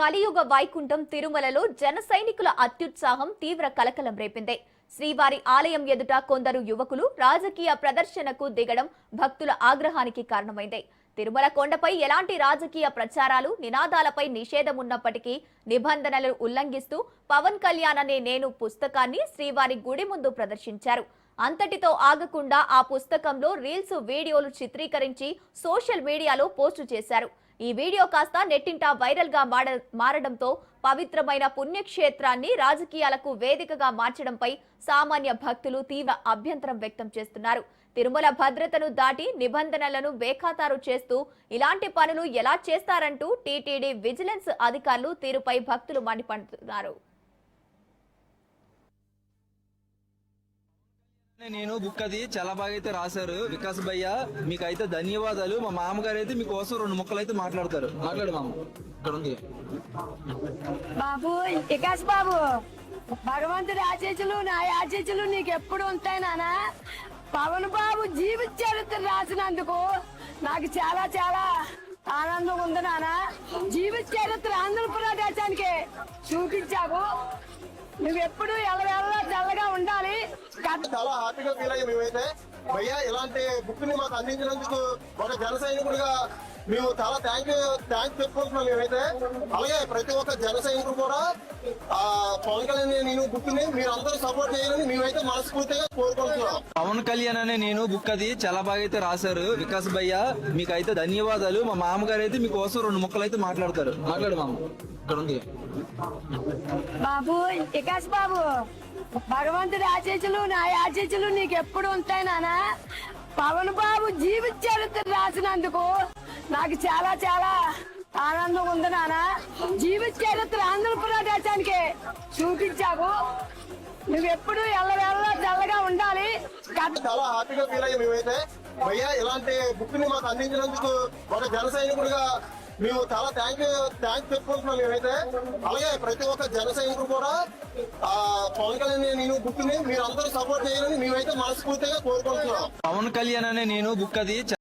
కలియుగ వైకుంఠం తిరుమలలో జన సైనికుల అత్యుత్సాహం తీవ్ర కలకలం రేపింది. శ్రీవారి ఆలయం ఎదుట కొందరు యువకులు రాజకీయ ప్రదర్శనకు దిగడం భక్తుల ఆగ్రహానికి కారణమైంది. తిరుమల కొండపై ఎలాంటి రాజకీయ ప్రచారాలు, నినాదాలపై నిషేధం ఉన్నప్పటికీ నిబంధనలు ఉల్లంఘిస్తూ పవన్ కళ్యాణ్ అనే నేను పుస్తకాన్ని శ్రీవారి గుడి ముందు ప్రదర్శించారు. అంతటితో ఆగకుండా ఆ పుస్తకంలో రీల్స్, వీడియోలు చిత్రీకరించి సోషల్ మీడియాలో పోస్టు చేశారు. ఈ వీడియో కాస్త నెట్టింట వైరల్ గా మారడంతో పవిత్రమైన పుణ్యక్షేత్రాన్ని రాజకీయాలకు వేదికగా మార్చడంపై సామాన్య భక్తులు తీవ్ర అభ్యంతరం వ్యక్తం చేస్తున్నారు. తిరుమల భద్రతను దాటి నిబంధనలను బేఖాతారు చేస్తూ ఇలాంటి పనులు ఎలా చేస్తారంటూ టీటీడీ విజిలెన్స్ అధికారులు తీరుపై భక్తులు మండిపడుతున్నారు. నేను బుక్ అది చాలా బాగా అయితే రాశారు వికాస్ భయ్య, మీకైతే ధన్యవాదాలు. మా మామగారు అయితే మీకోసం 2 ముక్కలు అయితే మాట్లాడతారు. మాట్లాడు మామ. ఇక్కడ ఉంది బాబు వికాస్ బాబు, భగవంతుడి ఆశీస్సులు నా ఆశీస్సులు నీకు ఎప్పుడు ఉంటాయి నానా. పవన్ బాబు జీవిత చరిత్ర రాసినందుకు నాకు చాలా చాలా ఆనందం ఉంది నానా. జీవిత చరిత్ర ఆంధ్రప్రదేశానికి చూపించావు. నువ్వెప్పుడు ఎల్లవెల్లా చల్లగా ఉండాలి. చాలా హ్యాపీగా ఫీల్ అయ్యాం మేమైతే. భయ్యా ఇలాంటి బుక్ ని మాకు అందించినందుకు ఒక జన సైనికుడిగా మేము చాలా థ్యాంక్స్ చెప్పుకుంటున్నాం మేమైతే. అలాగే ప్రతి ఒక్క జన సైనికుడు కూడా పవన్ కళ్యాణ్ నేను బుక్ ని మీరు అందరూ సపోర్ట్ చేయాలని మేమైతే మనస్ఫూర్తిగా కోరుకుంటున్నాం. పవన్ కళ్యాణ్ అనే నేను బుక్ అది చాలా బాగా అయితే రాశారు వికాస్ భయ్య, మీకైతే ధన్యవాదాలు. మా మామగారు అయితే మీకోసం 2 ముక్కలు అయితే మాట్లాడతారు. మాట్లాడు మామ. ఇక్కడ ఉంది బాబు వికాస్ బాబు, భగవంతుడి ఆశీస్సులు నా ఆశీస్సులు నీకు ఎప్పుడు ఉంటాయి నానా. పవన్ బాబు జీవిత చరిత్ర రాసినందుకు నాకు చాలా చాలా ఆనందం ఉంది నానా. జీవిత చరిత్ర ఆంధ్రప్రదేశానికి చూపించావు. నువ్వెప్పుడు ఎల్లవెల్లా చల్లగా ఉండాలి. చాలా హ్యాపీగా ఫీల్ అయ్యాం మేమైతే. భయ్యా ఇలాంటి బుక్ ని మాకు అందించినందుకు ఒక జన సైనికుడిగా మేము చాలా థ్యాంక్స్ చెప్పుకుంటున్నాం మేమైతే. అలాగే ప్రతి ఒక్క జన సైనికుడు కూడా పవన్ కళ్యాణ్ నేను బుక్ ని మీరు అందరూ సపోర్ట్ చేయాలని మేమైతే మనస్ఫూర్తిగా కోరుకుంటున్నాం. పవన్ కళ్యాణ్ అనే నేను బుక్ అది